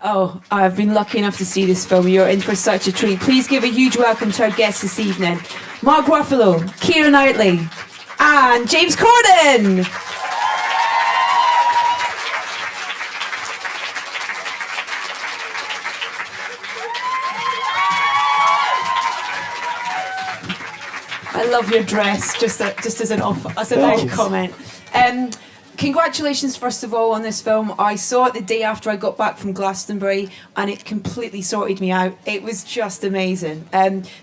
Oh, I've been lucky enough to see this film. You're in for such a treat. Please give a huge welcome to our guests this evening. Mark Ruffalo, Keira Knightley, and James Corden. I love your dress, just as an off comment. Congratulations, first of all, on this film. I saw it the day after I got back from Glastonbury, and it completely sorted me out. It was just amazing.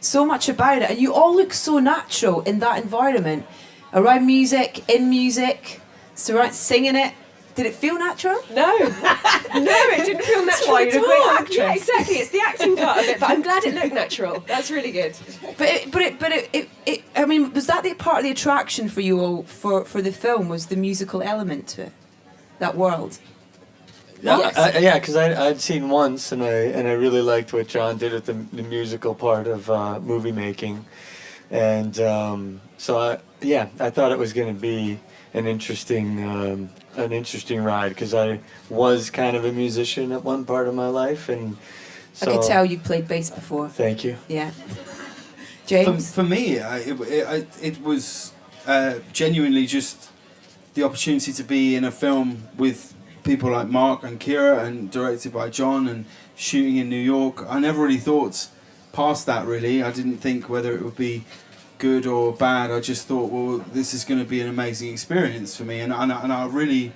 So much about it, and you all look so natural in that environment, around music, in music, singing it. Did it feel natural? No, it didn't feel natural at all. Yeah, exactly. It's the acting part of it, but I'm glad it looked natural. That's really good. I mean, was that the part of the attraction for you all for the film? Was the musical element to it, that world? Yeah, because I'd seen once, and I really liked what John did with the musical part of movie making, and so I thought it was going to be an interesting ride, because I was kind of a musician at one part of my life, and so I could tell you played bass before. Thank you. Yeah. James? For me, it was genuinely just the opportunity to be in a film with people like Mark and Keira, and directed by John, and shooting in New York. I never really thought past that, really. I didn't think whether it would be good or bad. I just thought, well, this is going to be an amazing experience for me, and I really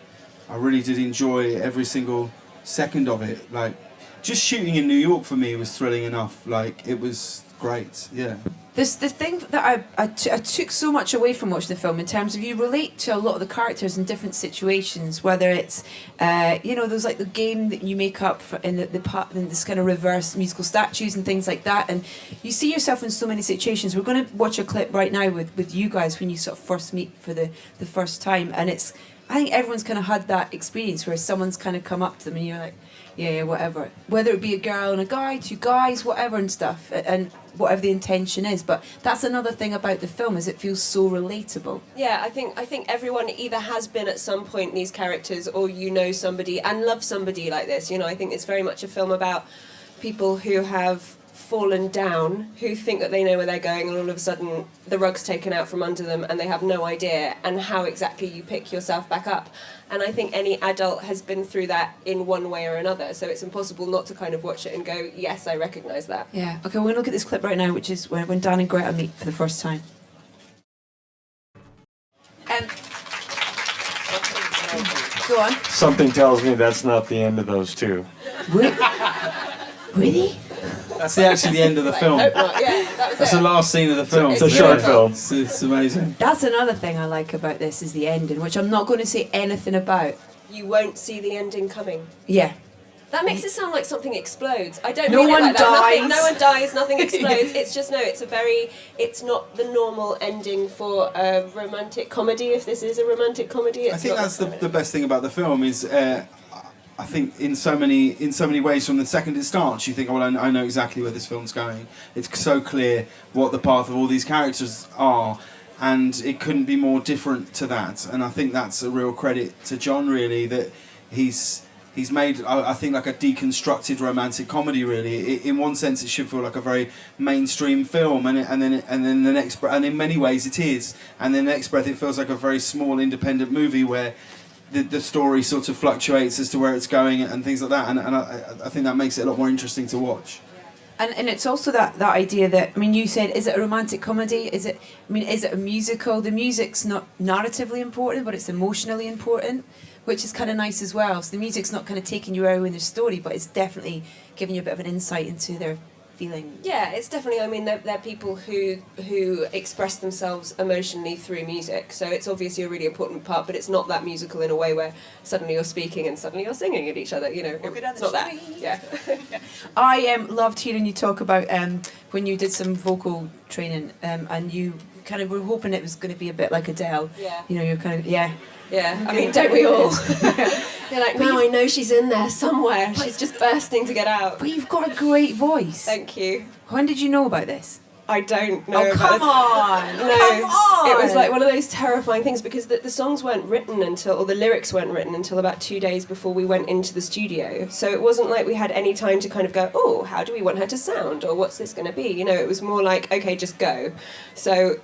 did enjoy every single second of it. Like, just shooting in New York for me was thrilling enough. Like, it was great. Yeah. The thing that I took so much away from watching the film, in terms of you relate to a lot of the characters in different situations, whether it's there's like the game that you make up in this kind of reverse musical statues and things like that, and you see yourself in so many situations. We're going to watch a clip right now with you guys when you sort of first meet for the first time, and I think everyone's kind of had that experience where someone's kind of come up to them and you're like, yeah, whatever. Whether it be a girl and a guy, two guys, whatever and stuff, and whatever the intention is. But that's another thing about the film, is it feels so relatable. Yeah, I think everyone either has been at some point these characters, or you know somebody and love somebody like this. You know, I think it's very much a film about people who have fallen down, who think that they know where they're going, and all of a sudden the rug's taken out from under them and they have no idea, and how exactly you pick yourself back up. And I think any adult has been through that in one way or another, so it's impossible not to kind of watch it and go, yes, I recognise that. Yeah. Okay, we're going to look at this clip right now, which is when Dan and Greta meet for the first time. Go on. Something tells me that's not the end of those two. Really? That's actually the end of the film. Hope not. Yeah, That's the last scene of the film. It's a short film. It's amazing. That's another thing I like about this, is the ending, which I'm not going to say anything about. You won't see the ending coming. Yeah. That makes it sound like something explodes. I don't No mean one it like that. dies. No one dies, nothing explodes. It's just, it's not the normal ending for a romantic comedy, if this is a romantic comedy. I think that's the best thing about the film is, I think in so many ways, from the second it starts, you think, oh, well, I know exactly where this film's going. It's so clear what the path of all these characters are, and it couldn't be more different to that. And I think that's a real credit to John, really, that he's made, I think, like a deconstructed romantic comedy. Really, in one sense, it should feel like a very mainstream film, and then the next breath, and in many ways it is, and then the next breath it feels like a very small independent movie where the story sort of fluctuates as to where it's going and things like that, and I think that makes it a lot more interesting to watch. And it's also that idea that, I mean, you said, is it a romantic comedy? Is it a musical? The music's not narratively important, but it's emotionally important, which is kind of nice as well. So the music's not kind of taking you out in their story, but it's definitely giving you a bit of an insight into their feeling. Yeah, it's definitely, I mean, they're people who express themselves emotionally through music, so it's obviously a really important part, but it's not that musical in a way where suddenly you're speaking and suddenly you're singing at each other, you know. It's not that. Yeah. I loved hearing you talk about when you did some vocal training, and you kind of were hoping it was going to be a bit like Adele. Yeah. You know, you're kind of, yeah. Yeah, I mean, don't we all? You're like, now I know she's in there somewhere. She's just bursting to get out. But you've got a great voice. Thank you. When did you know about this? I don't know. Oh, come on! No, Come on! it was like one of those terrifying things because the songs weren't written or the lyrics weren't written until about 2 days before we went into the studio. So it wasn't like we had any time to kind of go, oh, how do we want her to sound, or what's this going to be? You know, it was more like, okay, just go. So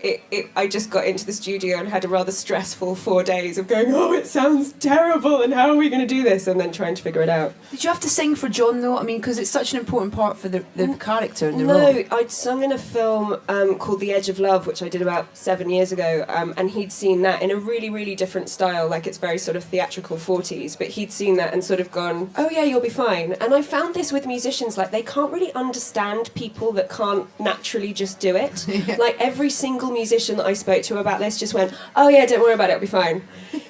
I just got into the studio and had a rather stressful 4 days of going, oh, it sounds terrible, and how are we going to do this? And then trying to figure it out. Did you have to sing for John though? I mean, because it's such an important part for the character and the role. No, I'd sung in a film called The Edge of Love, which I did about 7 years ago, and he'd seen that in a really, really different style, like it's very sort of theatrical 40s, but he'd seen that and sort of gone, oh yeah, you'll be fine. And I found this with musicians, like they can't really understand people that can't naturally just do it. Yeah. Like every single musician that I spoke to about this just went, oh yeah, don't worry about it, it'll be fine.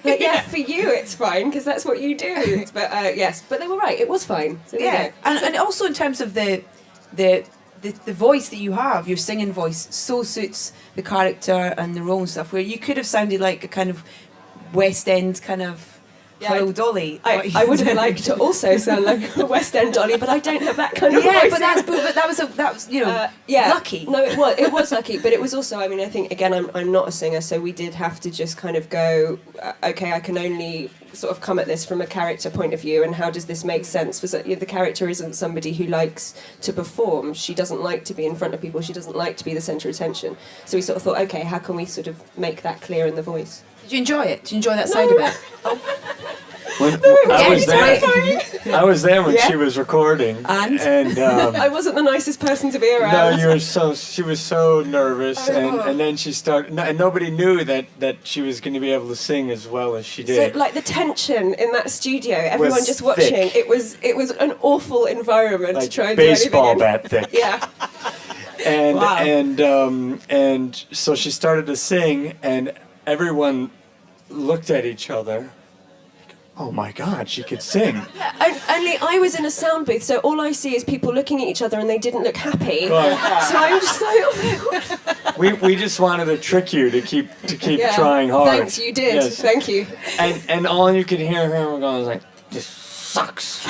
Like, yeah, for you it's fine, because that's what you do. But yes, but they were right, it was fine. So yeah, and also in terms of the voice that you have, your singing voice, so suits the character and the role and stuff, where you could have sounded like a kind of West End kind of Hello Dolly. I would have liked to also sound like a West End Dolly, but I don't have that kind of voice. Yeah, but that was lucky. No, it was lucky, but it was also, I mean, I think again I'm not a singer, so we did have to just kind of go, okay, I can only sort of come at this from a character point of view, and how does this make sense? For the character isn't somebody who likes to perform. She doesn't like to be in front of people. She doesn't like to be the centre of attention. So we sort of thought, okay, how can we sort of make that clear in the voice? Did you enjoy it? Did you enjoy that side of it? I was there when she was recording, and I wasn't the nicest person to be around. No, she was so nervous, and then she started, and nobody knew that she was going to be able to sing as well as she did. So, like the tension in that studio, everyone just watching, it was an awful environment to try and do anything baseball in. bat thick. Yeah. And so she started to sing, and everyone looked at each other. Oh my God, she could sing. Only I was in a sound booth, so all I see is people looking at each other and they didn't look happy. Right. So I'm just like... we just wanted to trick you to keep trying hard. Thanks, you did. Yes. Thank you. And all you could hear her going was like, this sucks.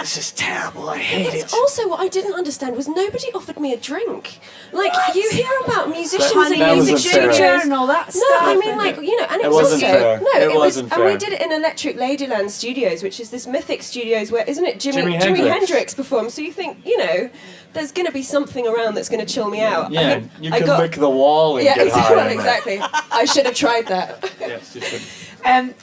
This is terrible. I hate it. Also, what I didn't understand was nobody offered me a drink. Like, you hear about musicians and music studios and all that stuff. No, I mean, like, you know, and it wasn't fair. No, it wasn't fair. And we did it in Electric Ladyland Studios, which is this mythic studios where, isn't it, Jimi Hendrix performs? So you think, you know, there's going to be something around that's going to chill me out. Yeah, you can lick the wall and get high. Well, exactly. I should have tried that. Yes, you should.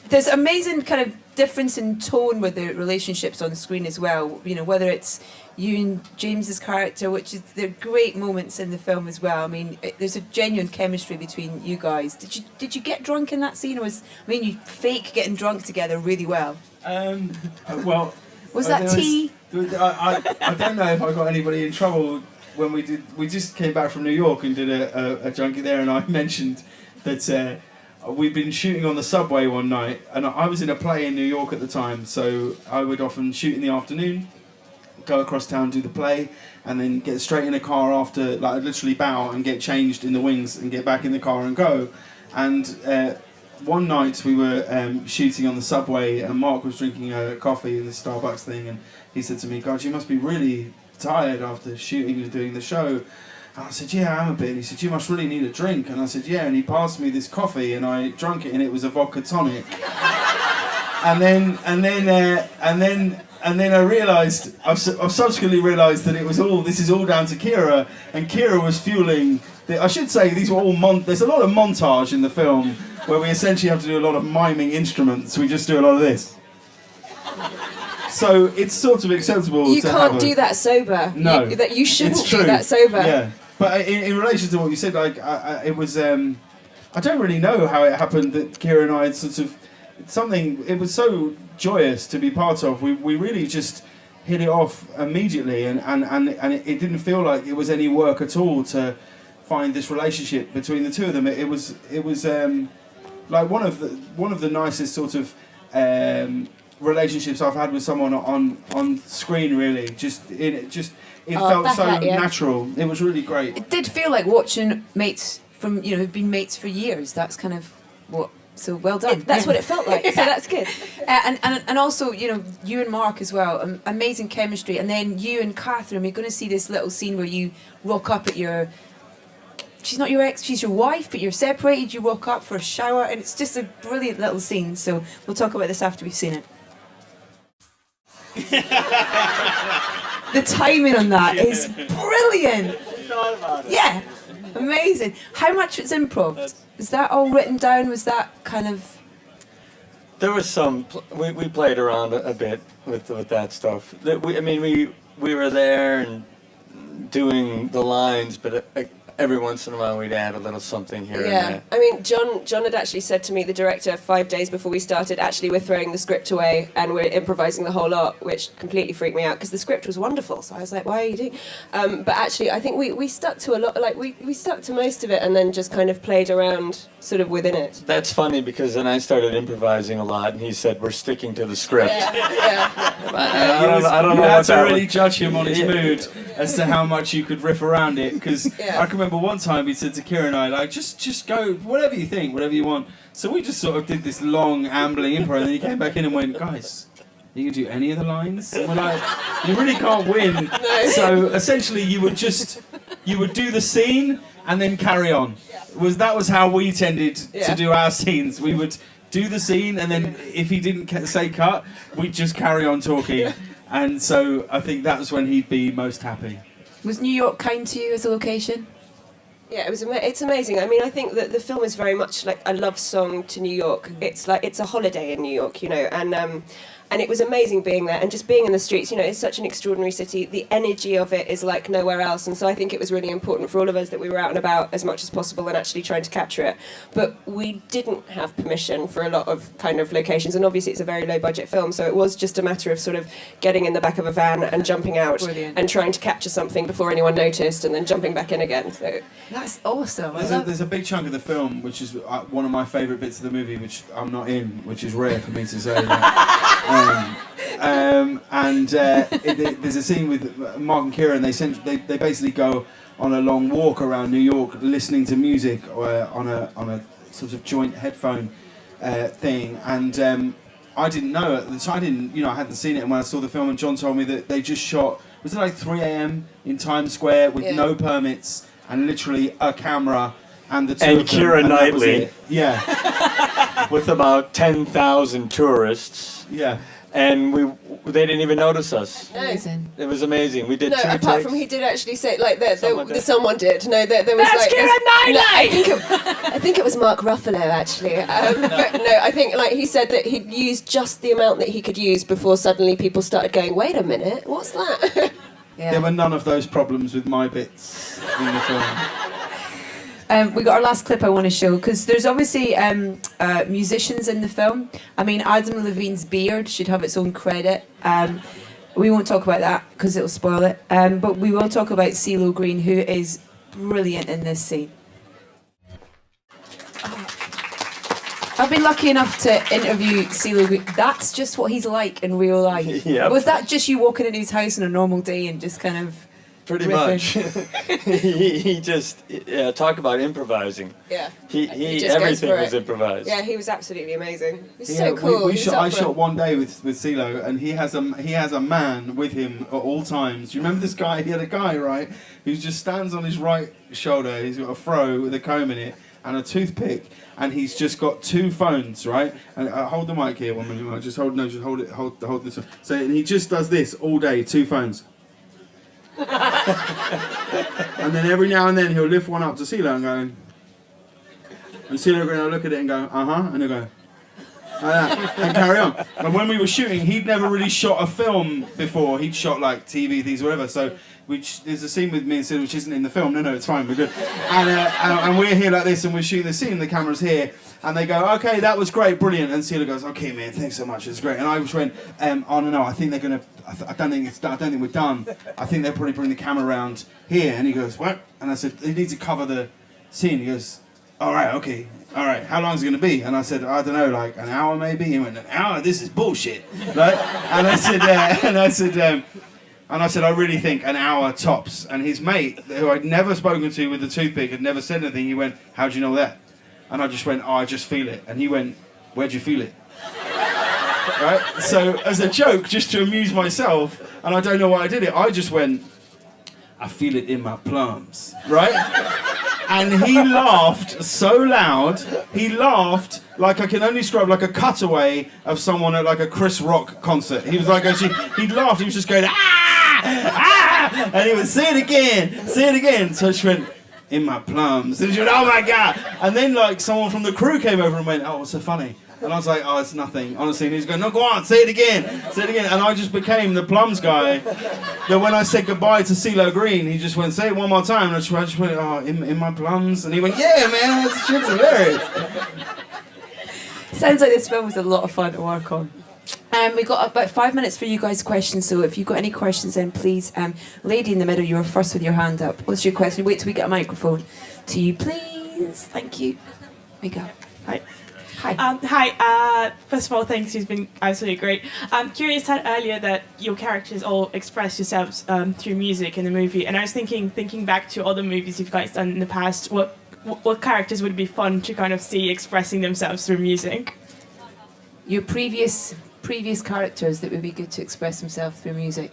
There's amazing kind of difference in tone with the relationships on the screen as well. You know, whether it's you and James's character, which is they're great moments in the film as well. I mean, there's a genuine chemistry between you guys. Did you get drunk in that scene? You fake getting drunk together really well? Well, was that tea? I don't know if I got anybody in trouble when we did. We just came back from New York and did a junkie there, and I mentioned that we'd been shooting on the subway one night, and I was in a play in New York at the time, so I would often shoot in the afternoon, go across town, do the play, and then get straight in a car after, like I'd literally bow and get changed in the wings and get back in the car and go. And one night we were shooting on the subway, and Mark was drinking a coffee in the Starbucks thing, and he said to me, God, you must be really tired after shooting and doing the show. And I said, yeah, I am a bit. And he said, you must really need a drink. And I said, yeah. And he passed me this coffee, and I drank it, and it was a vodka tonic. and then I realised, I've subsequently realised that this is all down to Keira, and Keira was fueling. I should say these were all there's a lot of montage in the film where we essentially have to do a lot of miming instruments. We just do a lot of this. So it's sort of acceptable. You can't do that sober. No, you shouldn't do that sober. Yeah, but in relation to what you said, like it was, I don't really know how it happened that Keira and I had sort of something. It was so joyous to be part of. We really just hit it off immediately, and it didn't feel like it was any work at all to find this relationship between the two of them. It was like one of the nicest sort of relationships I've had with someone on screen. Really, it felt so natural. It was really great. It did feel like watching mates from who've been mates for years. That's kind of what So well done. That's what it felt like. So that's good. And also, you and Mark as well, amazing chemistry. And then you and Catherine, we're going to see this little scene where you rock up at your... She's not your ex, she's your wife, but you're separated, you walk up for a shower, and it's just a brilliant little scene. So we'll talk about this after we've seen it. The timing on that is brilliant. Yeah, amazing. How much was improv? Is that all written down? Was that kind of... There was some. We played around a bit with that stuff. We were there and doing the lines, but every once in a while we'd add a little something here and there. I mean, John had actually said to me, the director, 5 days before we started, actually we're throwing the script away and we're improvising the whole lot, which completely freaked me out because the script was wonderful. So I was like, why are you doing? But actually, I think we stuck to a lot. Like we stuck to most of it and then just kind of played around sort of within it. That's funny because then I started improvising a lot, and he said, "We're sticking to the script." I don't know. You had what to that really was. judge him on his mood as to how much you could riff around it. Because I can remember one time he said to Keira and I, like, just go, whatever you think, whatever you want. So we just sort of did this long, ambling improv, and then he came back in and went, guys, you can do any of the lines? And we're like, you really can't win. So essentially you would do the scene and then carry on. That was how we tended to do our scenes. We would do the scene, and then if he didn't say cut, we'd just carry on talking. And so I think that's when he'd be most happy. Was New York kind to you as a location? Yeah, it's amazing. I mean, I think that the film is very much like a love song to New York. It's like it's a holiday in New York, and it was amazing being there and just being in the streets. It's such an extraordinary city. The energy of it is like nowhere else, and so I think it was really important for all of us that we were out and about as much as possible and actually trying to capture it. But we didn't have permission for a lot of kind of locations, and obviously it's a very low budget film, so it was just a matter of sort of getting in the back of a van and jumping out and trying to capture something before anyone noticed, and then jumping back in again. So that's awesome. There's a big chunk of the film which is one of my favourite bits of the movie, which I'm not in, which is rare for me to say. There's a scene with Mark and Keira, and they basically go on a long walk around New York, listening to music on a sort of joint headphone thing. And I didn't know at the time. I hadn't seen it. And when I saw the film, and John told me that they just shot. Was it like 3 a.m. in Times Square with no permits and literally a camera and the two and of them, Keira and that was Knightley. it. Yeah. With about 10,000 tourists. Yeah. And they didn't even notice us. Amazing. It was amazing. We did no, 2 apart takes. from he did actually say like Someone did. No, there was That's like Keira Knightley! I think it was Mark Ruffalo actually. But no, I think like he said that he'd used just the amount that he could use before suddenly people started going, wait a minute, what's that? There were none of those problems with my bits in the film. We got our last clip I want to show, because there's obviously musicians in the film. I mean, Adam Levine's beard should have its own credit. We won't talk about that because it'll spoil it. But we will talk about CeeLo Green, who is brilliant in this scene. I've been lucky enough to interview CeeLo Green. That's just what he's like in real life. Yep. Was that just you walking into his house on a normal day and just kind of... Pretty riffing? much. he just talk about improvising. Yeah. He just everything goes for was it. improvised. Yeah, he was absolutely amazing. He's so cool. I shot one day with CeeLo, and he has a man with him at all times. Do you remember this guy? He had a guy, right, who just stands on his right shoulder. He's got a fro with a comb in it and a toothpick, and he's just got 2 phones, right? And hold the mic here, one minute. Just hold it. Hold this. So and he just does this all day, 2 phones. And then every now and then he'll lift one up to CeeLo and go, and CeeLo will look at it and go, and he'll go, like that, and carry on. And when we were shooting, he'd never really shot a film before. He'd shot like TV things, whatever. So there's a scene with me and CeeLo which isn't in the film. No, it's fine, we're good. And we're here like this, and we're shooting the scene. The camera's here, and they go, okay, that was great, brilliant. And CeeLo goes, okay, man, thanks so much, it's great. And I just went, oh no, I think they're gonna. I don't think we're done. I think they'll probably bring the camera around here. And he goes, what? And I said, he needs to cover the scene. He goes, all right, okay, all right. How long is it going to be? And I said, I don't know, like an hour maybe. He went, an hour? This is bullshit, right? And I said, I really think an hour tops. And his mate, who I'd never spoken to with the toothpick, had never said anything. He went, how do you know that? And I just went, oh, I just feel it. And he went, where'd you feel it? Right? So as a joke, just to amuse myself, and I don't know why I did it, I just went, I feel it in my plums, right? And he laughed so loud, he laughed like I can only describe like a cutaway of someone at like a Chris Rock concert. He was like, he laughed, he was just going, ah, ah, and he would say it again. So she went, in my plums. And she went, oh my God. And then like someone from the crew came over and went, oh, what's so funny? And I was like, oh, it's nothing, honestly. And he's going, no, go on, say it again. And I just became the plums guy. That when I said goodbye to CeeLo Green, he just went, say it one more time. And I just went, oh, in my plums. And he went, yeah, man, that shit's hilarious. Sounds like this film was a lot of fun to work on. We've got about 5 minutes for you guys' questions, so if you've got any questions, then please, lady in the middle, you were first with your hand up. What's your question? Wait till we get a microphone to you, please. Thank you. Here we go. Right. Hi. Hi. First of all, thanks. You've been absolutely great. Curious said earlier that your characters all express yourselves through music in the movie, and I was thinking back to other movies you've guys done in the past. What characters would be fun to kind of see expressing themselves through music? Your previous characters that would be good to express themselves through music.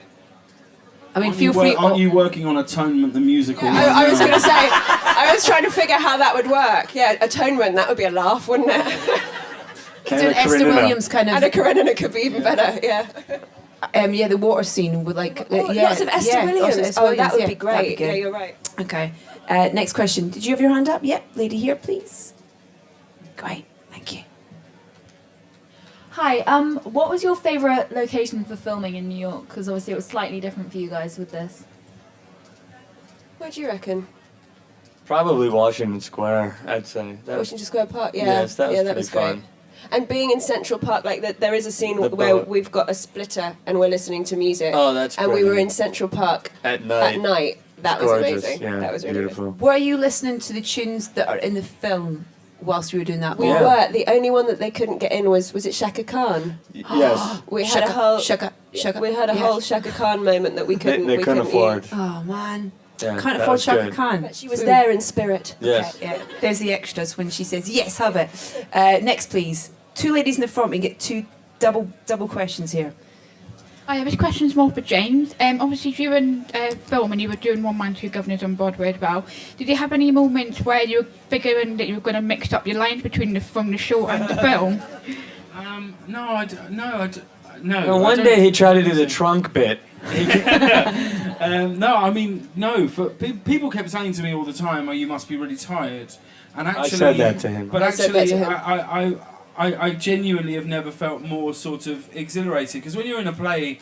I mean, feel free. Aren't you working on Atonement, the musical? Yeah, I was going to say, I was trying to figure how that would work. Yeah, Atonement, that would be a laugh, wouldn't it? Doing Esther Williams kind of. Anna Karenina could be even better, yeah. Yeah, the water scene with like. Lots of Esther Williams. Esther Williams. That would Yeah, be that'd great. good. Yeah, you're right. Okay. Next question. Did you have your hand up? Yep. Lady here, please. Great. Thank you. Hi, what was your favourite location for filming in New York? Because obviously it was slightly different for you guys with this. What do you reckon? Probably Washington Square, I'd say. Washington Square Park, yeah. Yes, that was that pretty was fun. great. And being in Central Park, like there is a scene The where boat. we've got a splitter and we're listening to music. Oh, that's And we were brilliant. in Central Park At night. That was Gorgeous. amazing. Yeah, That was really beautiful. good. Were you listening to the tunes that are in the film whilst you were doing that? We Yeah. were. The only one that they couldn't get in was it Shaka Khan? Yes. We had a whole Shaka. we had a whole Shaka Khan moment that we couldn't They couldn't afford. Oh man. Yeah, Can't that afford was Shaka good. Khan. But she was there in spirit. Yes. Okay, yeah. There's the extras when she says, yes, have it. Next, please. Two ladies in the front. We get two double questions here. Hi, this question's more for James. Obviously, during film, when you were doing One Man, Two Governors on Broadway as well, did you have any moments where you were figuring that you were going to mix up your lines between from the show and the film? No. Well, one day he tried to do the trunk bit. No, I mean, no. For people kept saying to me all the time, "Oh, you must be really tired." And actually, I said that to him. But I said that actually, to him. I genuinely have never felt more sort of exhilarated, because when you're in a play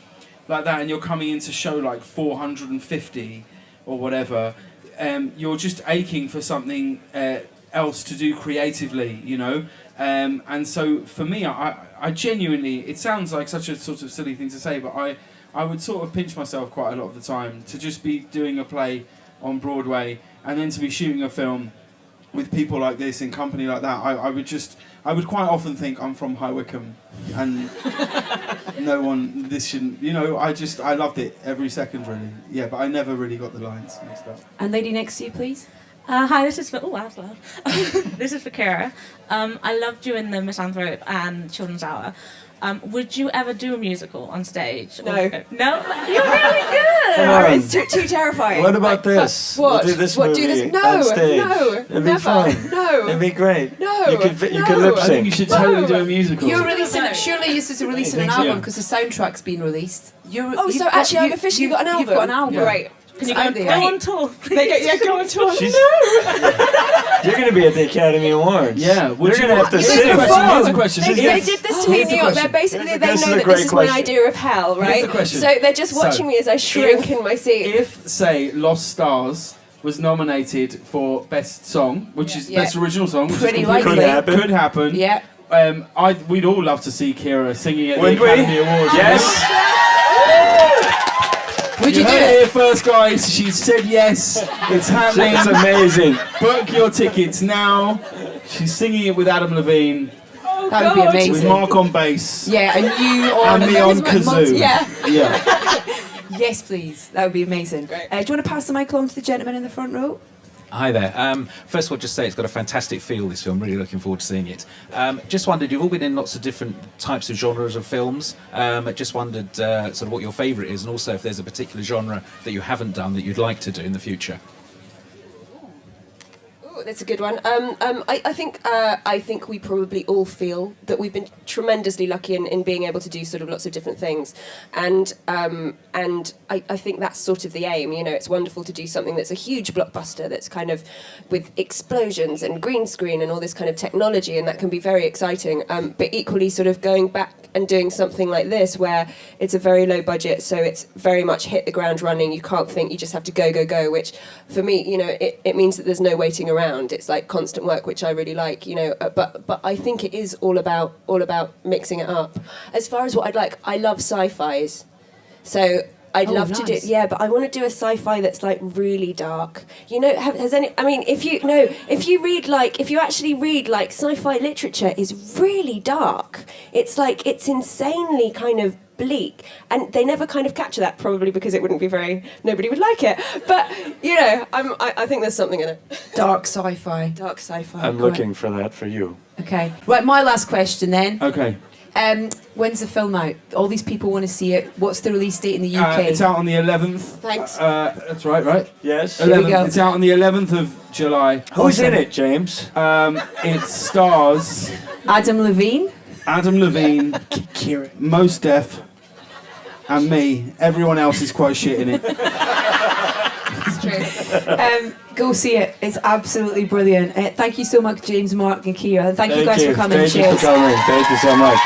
like that and you're coming into show like 450 or whatever, you're just aching for something else to do creatively, you know. And so for me, I genuinely, it sounds like such a sort of silly thing to say, but I would sort of pinch myself quite a lot of the time to just be doing a play on Broadway and then to be shooting a film with people like this in company like that. I would quite often think I'm from High Wycombe and this shouldn't, you know, I loved it every second really. Yeah, but I never really got the lines mixed up. And lady next to you, please. Hi, this is for... Oh, that's loud. This is for Keira. I loved doing the Misanthrope and Children's Hour. Would you ever do a musical on stage? No. No? You're really good! Come on. It's too terrifying. What about this? What? We'll do this What, movie do this? No, on stage. no, It'd be never. fun. No. It'd be great. No, You could no. lip I think you sync. should totally do a musical. You're releasing it. Surely you're supposed to release an think so, album yeah. because the soundtrack's been released. Oh, so actually I've officially got an album. You've got an album. Great. Can you Go go on tour. Go on tour. She's- You're going to be at the Academy Awards. Yeah, You're going to have to Here's sing. the question, here's the question. They did this to me in New York. They're basically, they know This is a that great this is my question. idea of hell, right? the question. So they're just watching me as I shrink in my seat. If, say, Lost Stars was nominated for Best Song, which is Yeah. Best Original Song, which Pretty is likely. Could happen. Yeah. We'd all love to see Keira singing at Would the we? Academy Awards. Yes. Would you do heard it? it here first, guys. She said yes. It's happening. It's amazing. Book your tickets now. She's singing it with Adam Levine, That would be with amazing. Mark on bass, Yeah, and you on and me on kazoo. Yeah. Yeah. Yes, please. That would be amazing. Great. Do you want to pass the mic along to the gentleman in the front row? Hi there. First of all, just say it's got a fantastic feel, this film. Really looking forward to seeing it. Just wondered, you've all been in lots of different types of genres of films. Just wondered sort of what your favourite is, and also if there's a particular genre that you haven't done that you'd like to do in the future. That's a good one. I think we probably all feel that we've been tremendously lucky in being able to do sort of lots of different things, and I think that's sort of the aim. You know, it's wonderful to do something that's a huge blockbuster that's kind of with explosions and green screen and all this kind of technology, and that can be very exciting. But equally, sort of going back and doing something like this where it's a very low budget, so it's very much hit the ground running. You can't think, you just have to go, which for me, you know, it means that there's no waiting around. It's like constant work, which I really like, you know, but I think it is all about mixing it up. As far as what I'd like, I love sci-fis, so I'd love to do, but I want to do a sci-fi that's like really dark. You know, if you actually read like sci-fi literature is really dark. It's like, it's insanely kind of bleak, and they never kind of capture that, probably because it wouldn't be nobody would like it. But you know, I think there's something in it. Dark sci-fi. I'm looking for that for you. Okay. Right, my last question then. Okay. When's the film out? All these people want to see it. What's the release date in the UK? It's out on the 11th. Thanks. That's right? Yes. 11th. It's out on the 11th of July. Who's in it, James? It stars Adam Levine, Keira, Mos Def, and me. Everyone else is quite shit in it. It's true. Go see it. It's absolutely brilliant. Thank you so much, James, Mark, and Keira. Thank you guys for coming. Thank you for coming. Thank you so much.